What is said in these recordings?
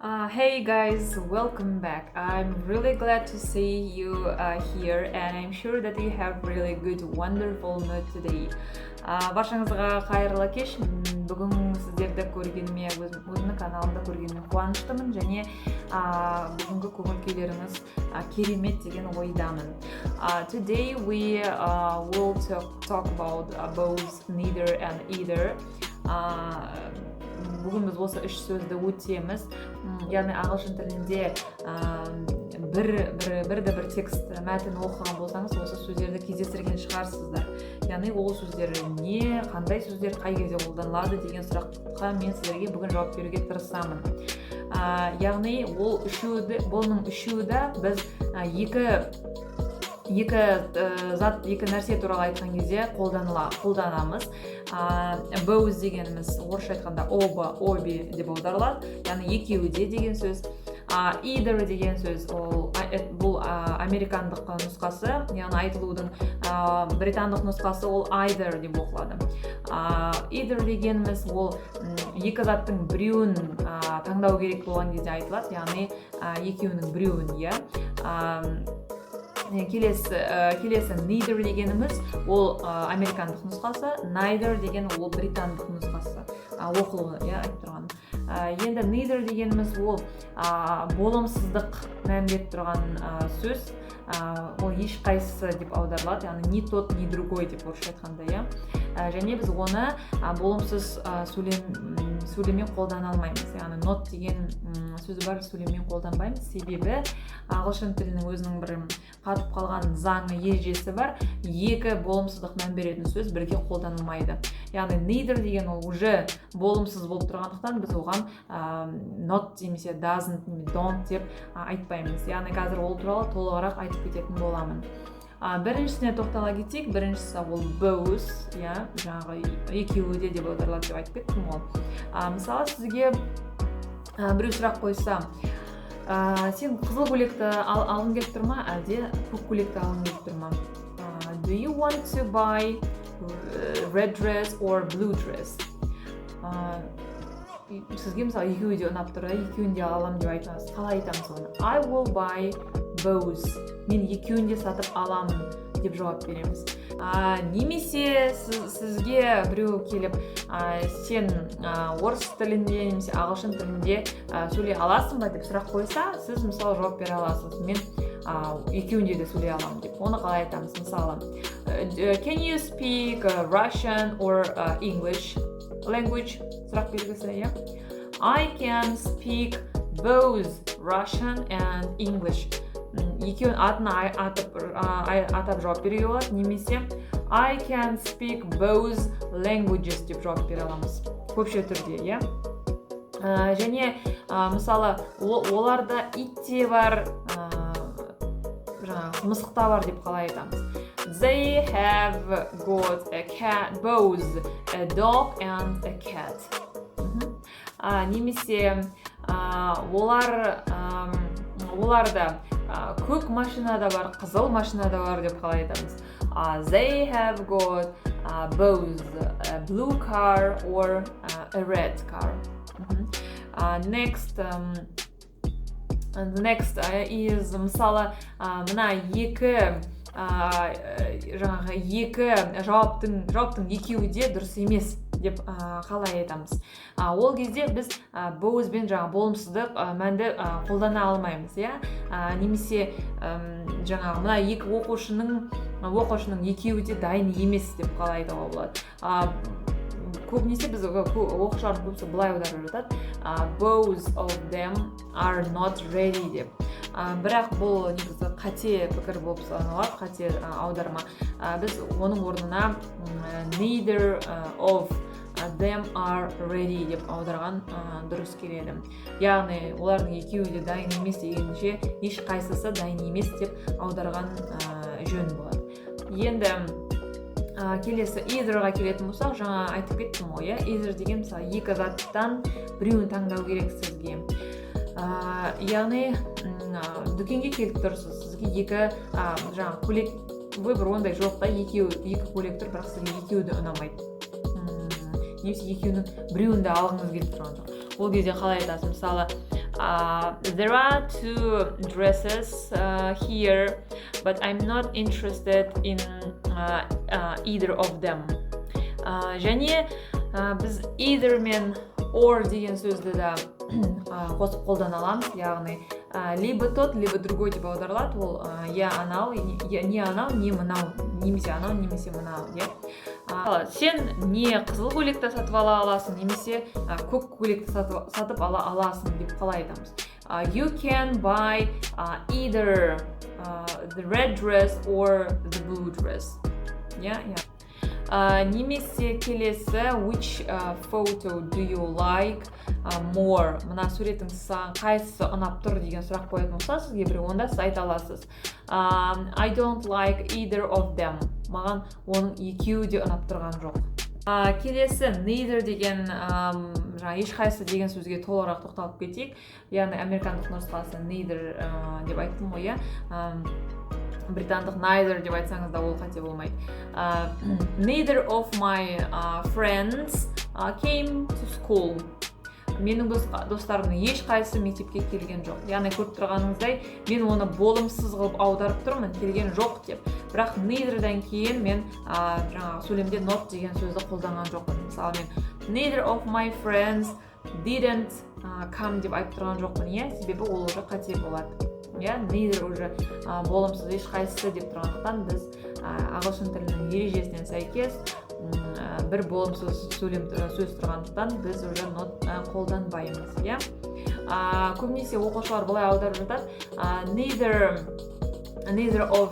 Hey guys, welcome back. I'm really glad to see you here, and I'm sure that you have really good, wonderful mood today. Баршаңызға қайырлы кеш. Бүгін сіздерді көргеніме, өзімнің каналымда көргеніме қуаныштымын және бүгінгі көңіл күйлеріңіз керемет деген ойдамын. Today we will talk about both, neither and either. Бүгін біз осы үш сөзді өтеміз. Яғни ағылшын тілінде бір текст мәтін оқыған болсаңыз, осы сөздерді кездестірген шығарсыздар. Яғни ол сөздер не, қандай сөздер қай кезде қолданылады деген сұраққа мен сіздерге бүгін жауап беруге тырысамын. Яғни бұның үшеуі де біз екі нәрсе туралы айтқан кезде қолданамыз. Both дегеніміз орысша айтқанда оба, обе деп аударылады. Яғни екеуі де деген сөз. Either деген сөз бұл американдық нұсқасы, яғни айтылудың британдық нұсқасы ол either деп оқылады. Either дегеніміз ол екі заттың біреуін таңдау керек болған кезде айтылады, яғни екеуінің біреуін, иә. Келесі neither дегеніміз ол американдық нұсқасы, neither деген ол британдық нұсқасы оқылуы, айтып тұрған. Енді neither дегеніміз ол болымсыздық мәлімдеп тұрған сөз, ол ешқайсысы деп аударылады, яғни ни тот, ни другой деп орысша айтқанда, және біз оны болымсыз сөйлеммен қолдана алмаймыз. Яғни not деген сөзі бар сөйлеммен қолданбаймыз, себебі ағылшын тілінің өзінің бір қатып қалған заңы, ережесі бар. Екі болымсыздық мән беретін сөз бірге қолданылмайды. Яғни neither деген ол уже болымсыз болып тұрғандықтан біз оған not немесе doesn't, don't деп айтпаймыз. Яғни қазір ол туралы толығырақ айтып кететін боламын. Біріншісіне тоқтала кетейік. Біріншісі ол both, жаңағы екеуі де деп аударылады деп айтып кеттім ол. Мысалы сізге біреу сұрақ қойса, сен қызыл көйлекті алғың келіп тұр ма, әлде көк көйлекті алғың келіп тұр ма? Do you want to buy red dress or blue dress? Сізге мысалы екеуі де ұнап тұр, екеуін де аламын деп айтасыз. Қалай айтамыз оны? I will buy both. Мен екеуін де сатып аламын деп жауап береміз. Немесе сізге біреу келіп, сен орыс тілінде немесе ағылшын тілінде сөйлей аласың ба деп сұрақ қойса, сіз мысалы жауап бере аласыз. Мен екеуінде де сөйлей аламын деп. Оны қалай айтамыз? Мысалы, can you speak Russian or English language? Сұрақ белгісі, I can speak both Russian and English. Екеуін атына атап жауап беруге болады, немесе I can speak both languages деп жауап бере аламыз. Көпше түрде, Және мысалы оларда ит те бар, мысық та бар деп қалай айтамыз? They have got a cat, both a dog and a cat. Немесе оларда көк машина да бар, қызыл машина да бар деп қалай айтамыз? They have got both a blue car or a red car. Next is мысалы мына екі жауаптың екеуі де дұрыс емес деп қалай айтамыз? Ол кезде біз both бен болымсыздық мәнді қолдана алмаймыз, Немесе мына екі оқушының екеуі де дайын емес деп қалай айтуға болады. Көбінесе біз оқушылардың көбісі былай аударып жатады. Both of them are not ready деп. Бірақ бұл негізі қате пікір болып саналады, қате аударма. Біз оның орнына neither of them are ready деп аударған дұрыс келеді. Яғни олардың екеуі де дайын емес дегенше ешқайсысы дайын емес деп аударған жөн болады. Енді келесі either-ға келетін болсақ, жаңа айтып кеттім ғой, either деген мысалы екі заттан біреуін таңдау керек сізге. Яғни дүкенге келіп тұрсыз, сізге екі көйлек, выбор ондай жоқ та, екі көйлек тұр, бірақ сізге екеуі де ұнамайды. Немесе екеуінің біреуін де алғыңыз келіп тұрған жоқ. Ол кезде қалай айтасыз? Мысалы, There are two dresses here, but I'm not interested in either of them. Және біз either мен or деген сөзді да қосып қолдана аламыз, яғни либо тот, либо другой деп аударылады. Ол я анау, не анау, не мынау, немесе анау, немесе мынау, сен не қызыл көйлекті сатып ала аласың, немесе көк көйлекті сатып ала аласың деп қалай айтамыз. You can buy either the red dress or the blue dress. Немесе келесі which photo do you like more? Мына суреттің саған қайсысы ұнап тұр деген сұрақ қоятын болса, сізге біреу, онда сіз айта аласыз. I don't like either of them. Маған оның екеуі де ұнап тұрған жоқ. Келесі neither деген ешқайсы деген сөзге толығырақ тоқталып кетейік. Яғни американдық нұсқасы neither деп айттым ғой, британдық neither деп айтсаңыз да ол қате болмайды. Neither of my friends came to school. Менің достарымның ешқайсысы мектепке келген жоқ. Яғни көріп тұрғаныңыздай, мен оны болымсыз қылып аударып тұрмын, келген жоқ деп. Бірақ neither'дан кейін мен жаңағы сөйлемде not деген сөзді қолданған жоқпын. Мысалы мен neither of my friends didn't come деп айтып тұрған жоқпын, себебі ол уже қате болады. Neither уже болымсыз ешқайсысы деп тұрғандықтан біз ағылшын тілінің ережесіне сәйкес бір болымсыз сөз тұрғандықтан біз уже not қолданбаймыз. Көбінесе оқушылар былай аударып жатады. Neither of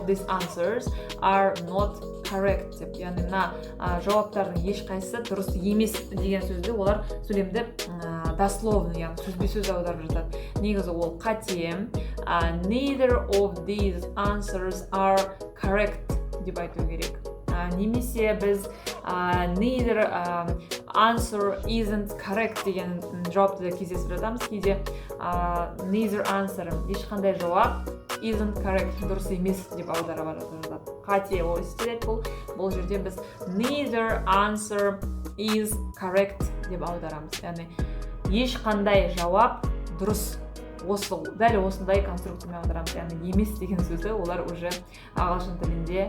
these answers are not correct деп. Яғни мына жауаптардың ешқайсысы дұрыс емес деген сөзді олар сөйлемді дословно, яғни сөзбе-сөз аударып жатады. Негізі ол қате. Neither of these answers are correct деп айту керек. Немесе біз neither answer isn't correct деген жауапты да кездесіп жатамыз. Кейде neither answer, ешқандай жауап isn't correct, дұрыс емес деп аударып жатады. Қате, ол істелет бұл жерде біз neither answer is correct деп аударамыз. Яғни ешқандай жауап дұрыс, дәл осындай конструкциямен аударамыз. Яғни емес деген сөзді олар уже ағылшын тілінде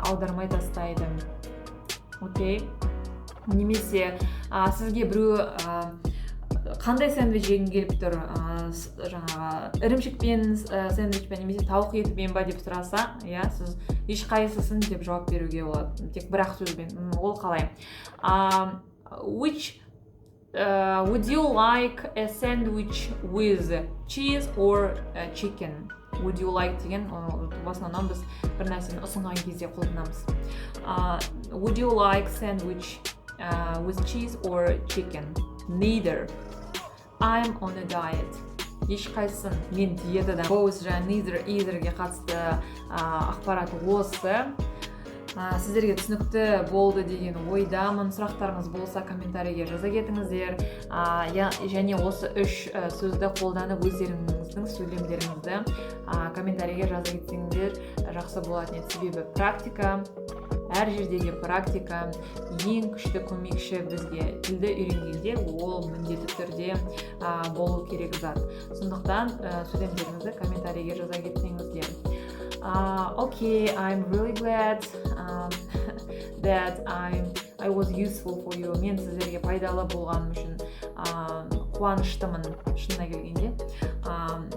аудармай тастайды. Окей. Немесе сізге біреу қандай сэндвич жегің келіп тұр, жаңағы ірімшікпен сэндвичпен немесе тауық етімен ба деп сұраса, сіз ешқайсысын деп жауап беруге болады. Тек бір-ақ сөзбен. Ол қалай? Would you like a sandwich with cheese or chicken? Would you like деген басынан біз бір нәрсені ұсынған кезде қолданамыз. Would you like sandwich with cheese or chicken? Neither. I'm on a diet. Ешқайсысын, мен диетада. Both neither, eitherге қатысты ақпарат осы. Сіздерге түсінікті болды деген ойдамын. Сұрақтарыңыз болса комментарийге жаза кетіңіздер. Және осы үш сөзді қолданып өздеріңіздің сөйлемдеріңізді комментарийге жаза кетсеңдер жақсы болады. Себебі практика, әр жердегі практика ең күшті көмекші бізге. Тілді үйренгенде ол міндетті түрде болу керек зат. Сондықтан сөйлемдеріңізді комментарийге жаза кетсеңіздер. Okay, I'm really glad that I was useful for you. Мен сіздерге пайдалы болғаным үшін қуаныштымын, шынына келгенде.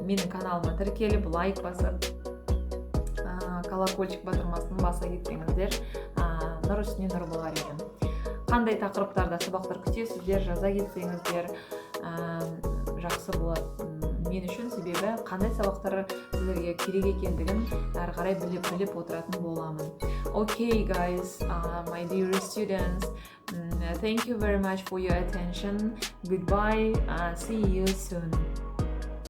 Менің каналыма тіркеліп, лайк басып, колокольчик батырмасын баса кетсеңіздер, нұр үстіне нұр болар еді. Қандай тақырыптарда сабақтар күтесіздер, жаза кетсеңіздер жақсы болады мен үшін, себебі қандай сабақтар сіздерге керек екендігін әрі қарай біліп отыратын боламын. Okay guys, my dear students, thank you very much for your attention. Goodbye, see you soon.